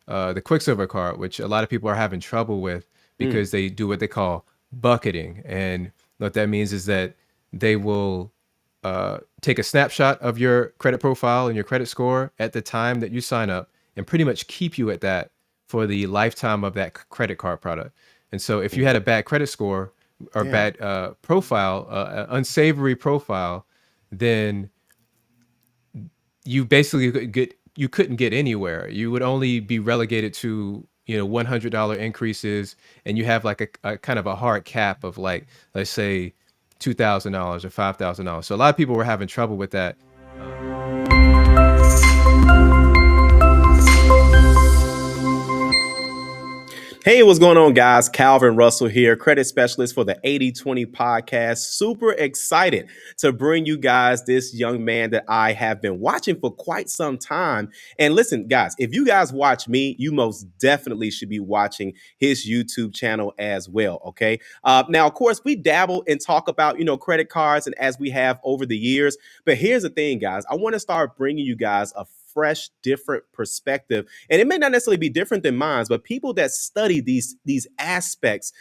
the Quicksilver card, which a lot of people are having trouble with Mm, because they do what they call bucketing. And what that means is that they will take a snapshot of your credit profile and your credit score at the time that you sign up and pretty much keep you at that for the lifetime of that credit card product. And so if you mm, had a bad credit score or yeah. bad profile, unsavory profile, then you basically you couldn't get anywhere. You would only be relegated to $100 increases, and you have like a kind of a hard cap of like, let's say, $2,000 or $5,000. So a lot of people were having trouble with that. Hey, what's going on, guys? Calvin Russell here, credit specialist for the 80/20 podcast. Super excited to bring you guys this young man that I have been watching for quite some time. And listen, guys, if you guys watch me, you most definitely should be watching his YouTube channel as well. Okay. Now, of course, we dabble and talk about, credit cards and as we have over the years. But here's the thing, guys, I want to start bringing you guys a fresh, different perspective, and it may not necessarily be different than mine, but people that study these aspects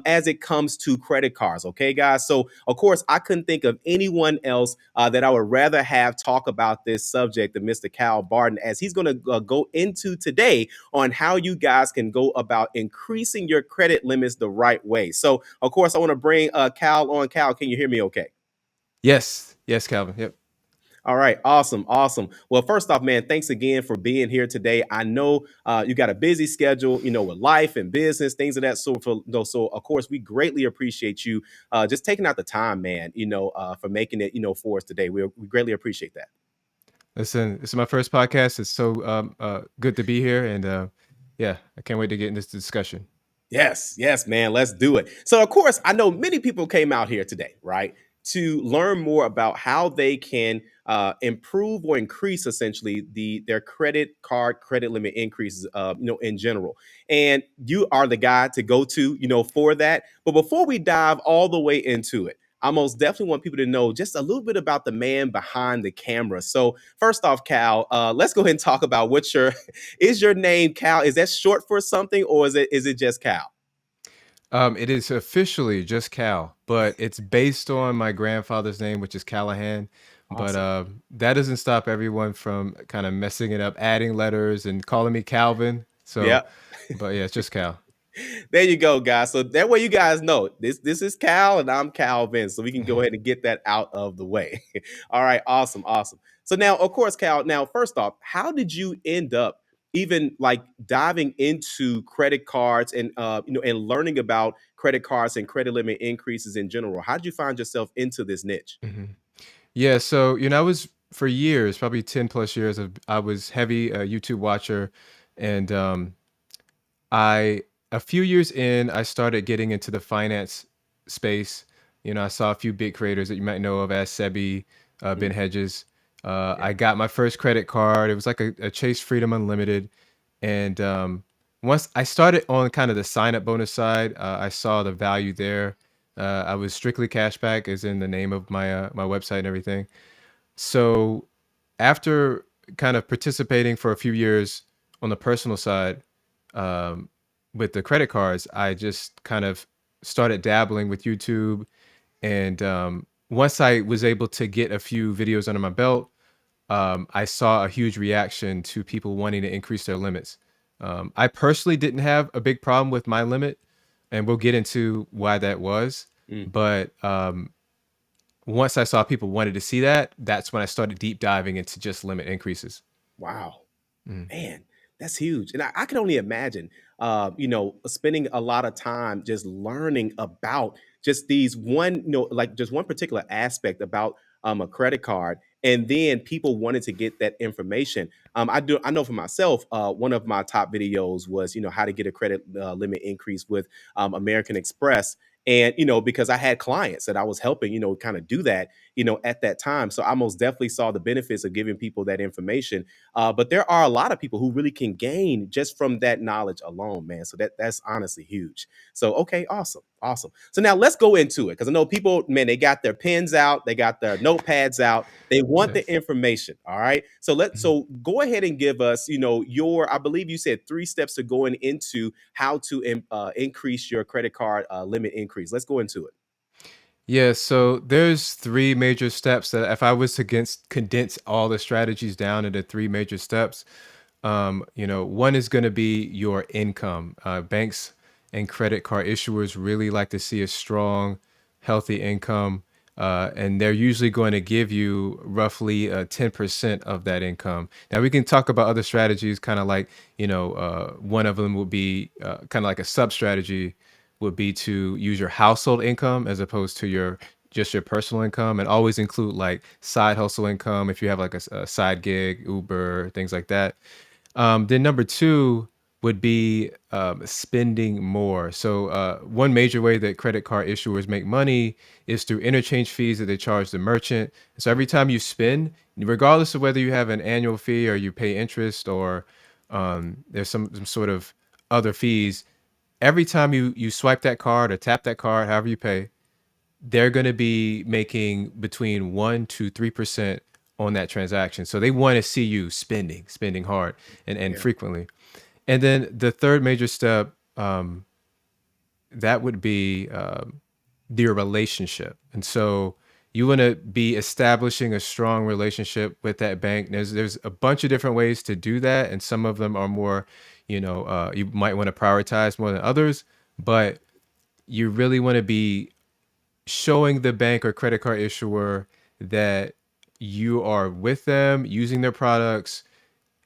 as it comes to credit cards. Okay, guys. So of course, I couldn't think of anyone else that I would rather have talk about this subject than Mr. Cal Barton, as he's going to go into today on how you guys can go about increasing your credit limits the right way. So of course, I want to bring Cal on. Cal, can you hear me? Okay. Yes, yes, Calvin. Yep. All right, awesome, awesome. Well, first off, man, thanks again for being here today. I know you got a busy schedule, with life and business, things of that sort. So of course, we greatly appreciate you just taking out the time, man. For making it, for us today. We greatly appreciate that. Listen, this is my first podcast. It's so good to be here, and yeah, I can't wait to get in this discussion. Yes, yes, man. Let's do it. So, of course, I know many people came out here today, right, to learn more about how they can improve or increase essentially their credit card credit limit increases, in general. And you are the guy to go to, for that. But before we dive all the way into it, I most definitely want people to know just a little bit about the man behind the camera. So, first off, Cal, let's go ahead and talk about what your is your name Cal? Is that short for something, or is it just Cal? It is officially just Cal, but it's based on my grandfather's name, which is Callahan. But Awesome. that doesn't stop everyone from kind of messing it up, adding letters and calling me Calvin. So, Yeah. but yeah, it's just Cal. There you go, guys. So that way you guys know this is Cal and I'm Calvin. So we can go ahead and get that out of the way. All right, awesome, awesome. So now, of course, Cal, now first off, how did you end up even like diving into credit cards and and learning about credit cards and credit limit increases in general? How did you find yourself into this niche? Mhm. Yeah, so I was for years, probably 10 plus years, I was heavy YouTube watcher, and I a few years in, I started getting into the finance space. I saw a few big creators that you might know of as Sebi, Ben Mm, Hedges. yeah. I got my first credit card. It was like a Chase Freedom Unlimited, and once I started on kind of the sign up bonus side, I saw the value there. I was strictly cashback, is in the name of my website and everything. So after kind of participating for a few years on the personal side, um, with the credit cards, I just kind of started dabbling with YouTube. And once I was able to get a few videos under my belt, I saw a huge reaction to people wanting to increase their limits. I personally didn't have a big problem with my limit, and we'll get into why that was. Mm. But once I saw people wanted to see that, that's when I started deep diving into just limit increases. Wow. Mm. Man, that's huge. And I can only imagine, spending a lot of time just learning about just these one, like just one particular aspect about a credit card. And then people wanted to get that information. I know for myself, one of my top videos was, how to get a credit limit increase with American Express. And, because I had clients that I was helping, kind of do that, at that time. So I most definitely saw the benefits of giving people that information, but there are a lot of people who really can gain just from that knowledge alone, man. So that's honestly huge. So okay, awesome, Awesome. So now let's go into it because I know people, man, they got their pens out, they got their notepads out, they want the Yes. information. All right. So go ahead and give us, your, I believe you said 3 steps to going into how to increase your credit card limit increase. Let's go into it. Yeah, so there's three major steps that if I was to condense all the strategies down into three major steps, one is going to be your income. Banks and credit card issuers really like to see a strong, healthy income, and they're usually going to give you roughly 10% of that income. Now we can talk about other strategies, kind of like one of them would be kind of like a sub strategy would be to use your household income as opposed to your personal income, and always include like side hustle income if you have like a side gig, Uber, things like that. Then number two would be spending more. So one major way that credit card issuers make money is through interchange fees that they charge the merchant. So every time you spend, regardless of whether you have an annual fee or you pay interest or there's some sort of other fees, every time you swipe that card or tap that card, however you pay, they're going to be making between 1 to 3% on that transaction. So they want to see you spending hard and Yeah. frequently. And then the third major step, that would be your relationship. And so you want to be establishing a strong relationship with that bank. There's a bunch of different ways to do that, and some of them are more, you might want to prioritize more than others, but you really want to be showing the bank or credit card issuer that you are with them using their products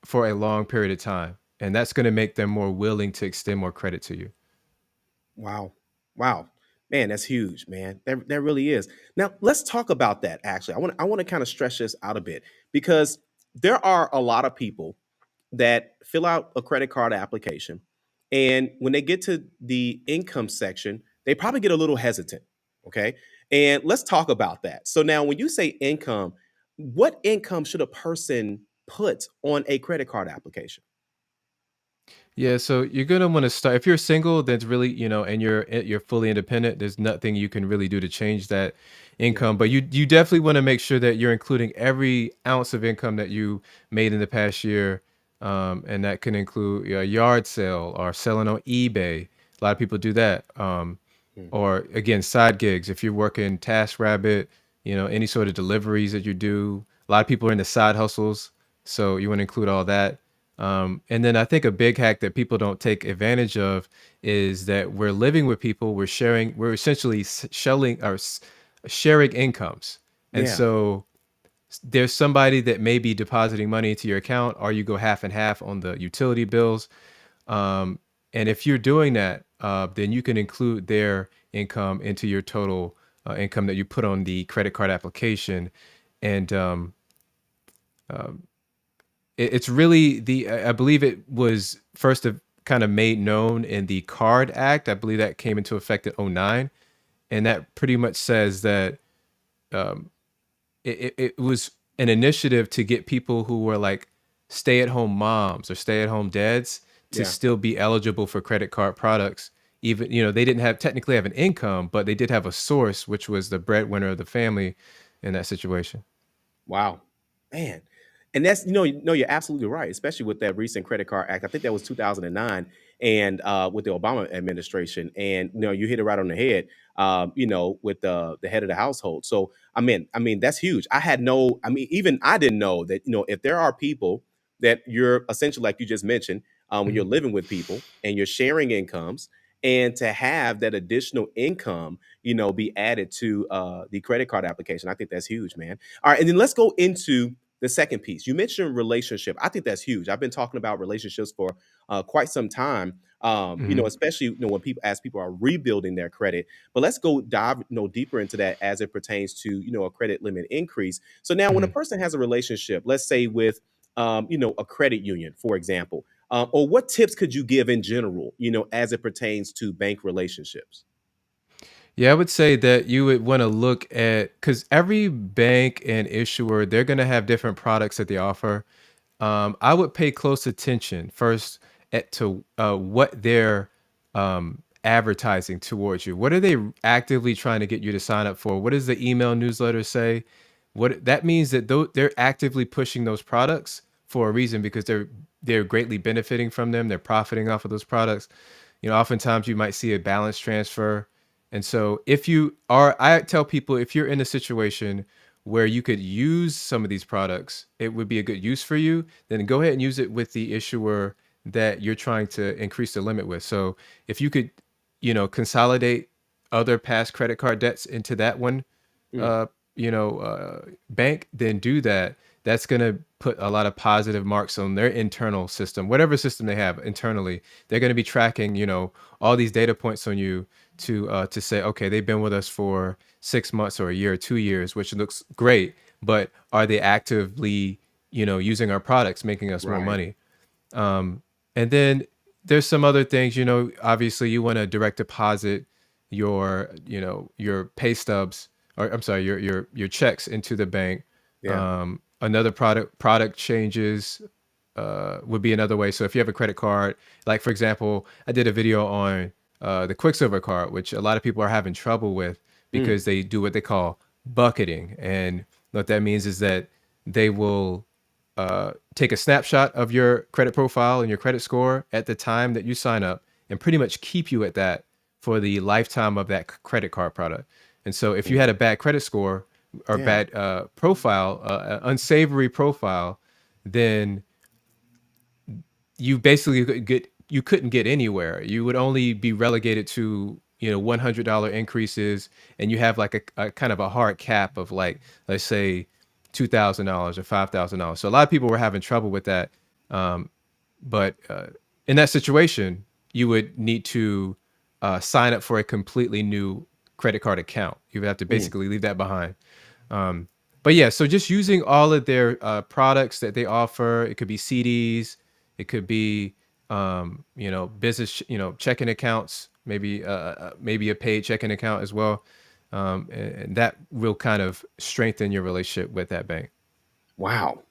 for a long period of time. And that's going to make them more willing to extend more credit to you. Wow. Wow. Man, that's huge, man. That really is. Now, let's talk about that actually. I want to kind of stretch this out a bit because there are a lot of people that fill out a credit card application and when they get to the income section, they probably get a little hesitant, okay? And let's talk about that. So now when you say income, what income should a person put on a credit card application? Yeah, so you're gonna want to start if you're single, that's really, and you're fully independent, there's nothing you can really do to change that Yeah. income. But you definitely want to make sure that you're including every ounce of income that you made in the past year. And that can include a yard sale or selling on eBay. A lot of people do that. Mm. Or again, side gigs. If you're working TaskRabbit, any sort of deliveries that you do. A lot of people are into side hustles, so you want to include all that. And then I think a big hack that people don't take advantage of is that we're living with people, we're essentially sharing incomes. And Yeah. so there's somebody that may be depositing money into your account, or you go half and half on the utility bills. Um, and if you're doing that, then you can include their income into your total income that you put on the credit card application. And it's really I believe it was first kind of made known in the Card Act. I believe that came into effect in '09, and that pretty much says that it was an initiative to get people who were like stay-at-home moms or stay-at-home dads to Yeah. still be eligible for credit card products. Even, they didn't have technically have an income, but they did have a source, which was the breadwinner of the family in that situation. Wow, man, and that's no, you're absolutely right, especially with that recent credit card act. I think that was 2009, and with the Obama administration, and you hit it right on the head. With the head of the household. So I mean that's huge. I had no, I mean even I didn't know that if there are people that you're essentially like you just mentioned, when you're Mhm. living with people and you're sharing incomes, and to have that additional income, be added to the credit card application. I think that's huge, man. All right, and then let's go into the second piece. You mentioned relationship. I think that's huge. I've been talking about relationships for quite some time. Mhm. Especially when people as people are rebuilding their credit. But let's go dive deeper into that as it pertains to a credit limit increase. So now, when a Mhm. person has a relationship, let's say with a credit union, for example, or what tips could you give in general, as it pertains to bank relationships? Yeah, I would say that you would want to look at because every bank and issuer, they're going to have different products that they offer. I would pay close attention first to what their advertising towards you? What are they actively trying to get you to sign up for? What does the email newsletter say? What that means that they're actively pushing those products for a reason because they're greatly benefiting from them. They're profiting off of those products. Oftentimes you might see a balance transfer. And so I tell people if you're in a situation where you could use some of these products, it would be a good use for you, then go ahead and use it with the issuer that you're trying to increase the limit with. So if you could, consolidate other past credit card debts into that one, Mm, uh, bank, then do that. That's going to put a lot of positive marks on their internal system, whatever system they have internally. They're going to be tracking, all these data points on you to say, okay, they've been with us for 6 months or a year or 2 years, which looks great, but are they actively, using our products, making us more right. money? Um, and then there's some other things, obviously you want to direct deposit your pay stubs, or I'm sorry, your checks into the bank. Yeah. Another product changes would be another way. So if you have a credit card, like for example, I did a video on the Quicksilver card, which a lot of people are having trouble with Mm, because they do what they call bucketing. And what that means is that they will take a snapshot of your credit profile and your credit score at the time that you sign up and pretty much keep you at that for the lifetime of that credit card product. And so if you mm, had a bad credit score or yeah. bad profile, unsavory profile, then you basically you couldn't get anywhere. You would only be relegated to $100 increases, and you have like a kind of a hard cap of like, let's say, $2,000 or $5,000. So a lot of people were having trouble with that. But in that situation, you would need to sign up for a completely new credit card account. You would have to Mm, basically leave that behind. But yeah, so just using all of their products that they offer, it could be CDs, it could be business, checking accounts, maybe a paid checking account as well, and that will kind of strengthen your relationship with that bank. wow.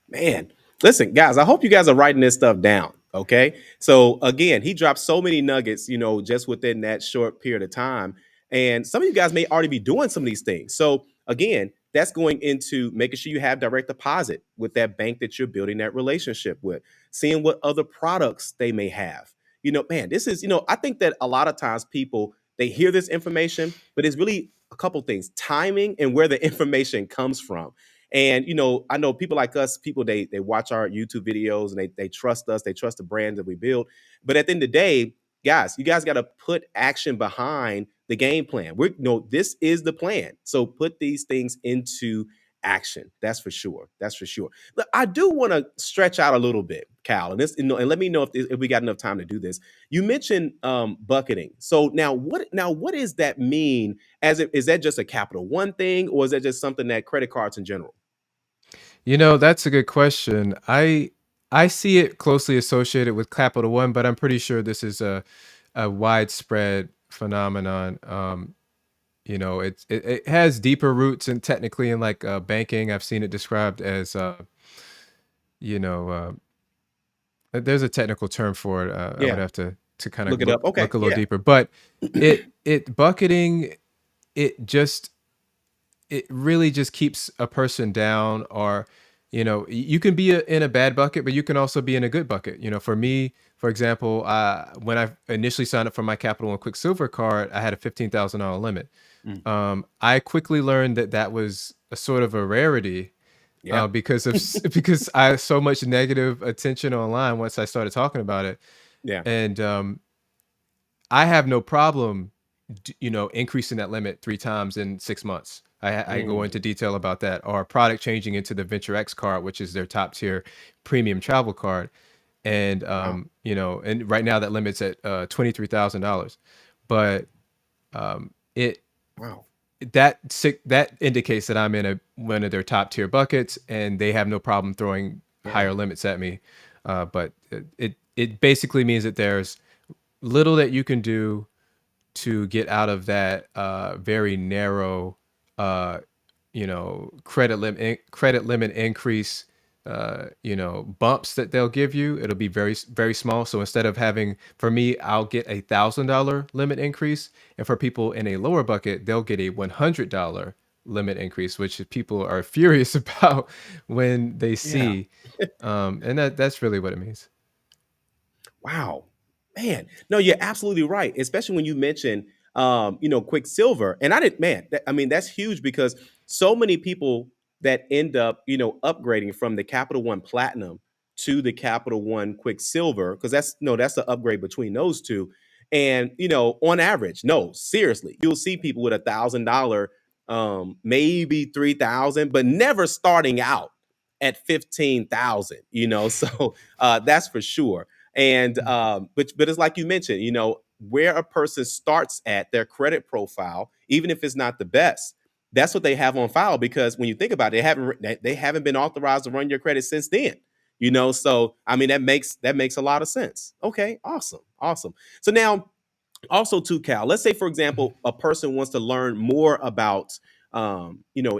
Man, listen, guys, I hope you guys are writing this stuff down. Okay. So, again, he dropped so many nuggets, just within that short period of time. And some of you guys may already be doing some of these things. So, again, that's going into making sure you have direct deposit with that bank that you're building that relationship with, seeing what other products they may have. Man, this is, I think that a lot of times people, they hear this information, but it's really a couple things: timing and where the information comes from. And I know people like us, people they watch our YouTube videos and they trust us, they trust the brand that we build. But at the end of the day, guys, you guys got to put action behind the game plan. This is the plan. So put these things into action. That's for sure. That's for sure. But I do want to stretch out a little bit, Cal, and and let me know if we got enough time to do this. You mentioned bucketing. So now what does that mean? Is that just a Capital One thing, or is that just something that credit cards in general? That's a good question. I see it closely associated with Capital One, but I'm pretty sure this is a widespread phenomenon. It has deeper roots and technically in like banking. I've seen it described as you know there's a technical term for it. I would Yeah. have to kind of Look it up. look Okay. a little Yeah. deeper, but it bucketing, it just it really just keeps a person down. Or you can be in a bad bucket, but you can also be in a good bucket. For me, for example, when I initially signed up for my Capital One Quicksilver card, I had a $15,000 limit. Mm. I quickly learned that that was a sort of a rarity Yeah. because because I had so much negative attention online once I started talking about it. Yeah. And I have no problem, increasing that limit 3 times in 6 months. I go Mm. into detail about that. Or product changing into the Venture X card, which is their top tier premium travel card. And Wow. and right now that limit's at $23,000. But it Wow. that indicates that I'm in one of their top tier buckets, and they have no problem throwing Yeah. higher limits at me. But it basically means that there's little that you can do to get out of that very narrow credit limit increase bumps that they'll give you. It'll be very small. So instead of having, for me, I'll get $1,000 limit increase, and for people in a lower bucket, they'll get a $100 limit increase, which people are furious about when they Yeah. see, and that's really what it means. Wow. Man, no, you're absolutely right. Especially when you mention Quicksilver. And I didn't, man, I mean, that's huge because so many people that end up, upgrading from the Capital One Platinum to the Capital One Quicksilver, because that's the upgrade between those two. And on average, no, seriously, you'll see people with $1,000, maybe 3,000, but never starting out at 15,000, so that's for sure. And but it's like you mentioned, where a person starts at their credit profile, even if it's not the best, that's what they have on file. Because when you think about it, they haven't been authorized to run your credit since then. So I mean that makes a lot of sense. Okay, awesome, awesome. So now also too, Cal, let's say for example a person wants to learn more about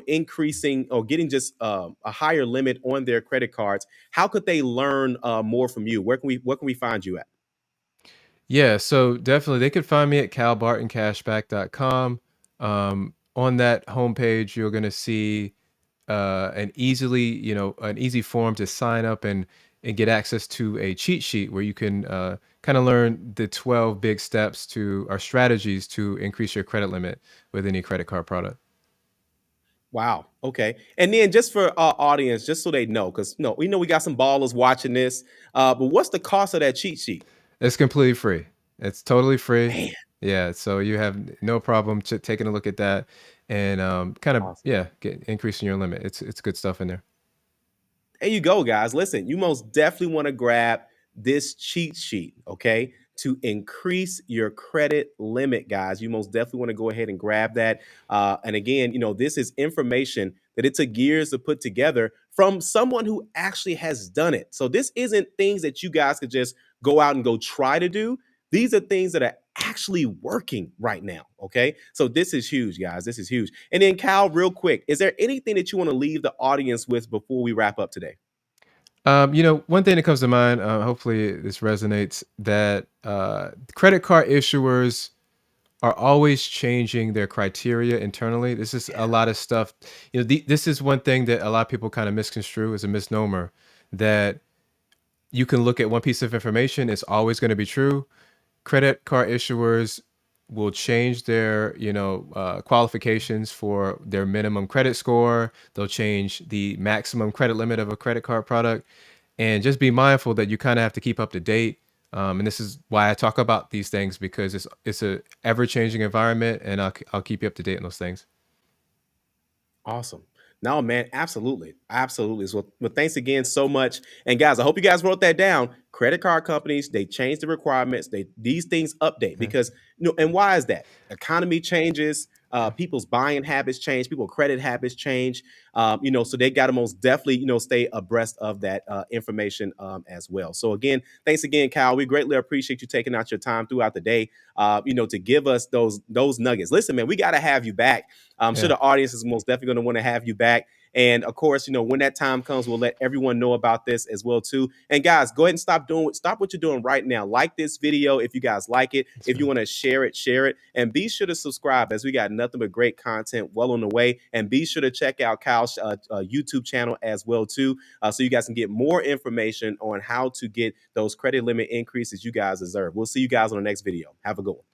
increasing or getting just a higher limit on their credit cards. How could they learn more from you? Where can we find you at? Yeah, so definitely they could find me at calbartoncashback.com. On that homepage, you're going to see an easy form to sign up and get access to a cheat sheet where you can kind of learn the 12 big steps to or strategies to increase your credit limit with any credit card product. Wow. Okay. And then just for our audience, just so they know, because we know we got some ballers watching this. But what's the cost of that cheat sheet? It's completely free. It's totally free. Man, Yeah, so you have no problem taking a look at that and kind of awesome. yeah, increasing your limit. It's good stuff in there. There you go, guys. Listen, you most definitely want to grab this cheat sheet, okay, to increase your credit limit, guys. You most definitely want to go ahead and grab that. And again, this is information that it took years to put together from someone who actually has done it. So this isn't things that you guys could just go out and go try to do. These are things that are actually working right now. Okay. So this is huge, guys. This is huge. And then, Cal, real quick, is there anything that you want to leave the audience with before we wrap up today? One thing that comes to mind, hopefully this resonates, that credit card issuers are always changing their criteria internally. This is a lot of stuff. This is one thing that a lot of people kind of misconstrue as a misnomer, that you can look at one piece of information, it's always going to be true. Credit card issuers will change their qualifications for their minimum credit score. They'll change the maximum credit limit of a credit card product, and just be mindful that you kind of have to keep up to date. And this is why I talk about these things, because it's a ever changing environment, and I'll keep you up to date on those things. Awesome. No, man, absolutely. Absolutely. So, well, thanks again so much. And guys, I hope you guys wrote that down. Credit card companies, they change the requirements. These things update Yeah, because and why is that? Economy changes, yeah, people's buying habits change, people credit habits change. So they got to most definitely, stay abreast of that information as well. So again, thanks again, Kyle. We greatly appreciate you taking out your time throughout the day, to give us those nuggets. Listen, man, we got to have you back. I'm sure yeah. the audience is most definitely going to want to have you back. And of course, when that time comes, we'll let everyone know about this as well too. And guys, go ahead and stop what you're doing right now. Like this video if you guys like it. That's If you right. want to share it, and be sure to subscribe as we got nothing but great content well on the way. And be sure to check out Kyle's YouTube channel as well too, so you guys can get more information on how to get those credit limit increases you guys deserve. We'll see you guys on the next video. Have a good one.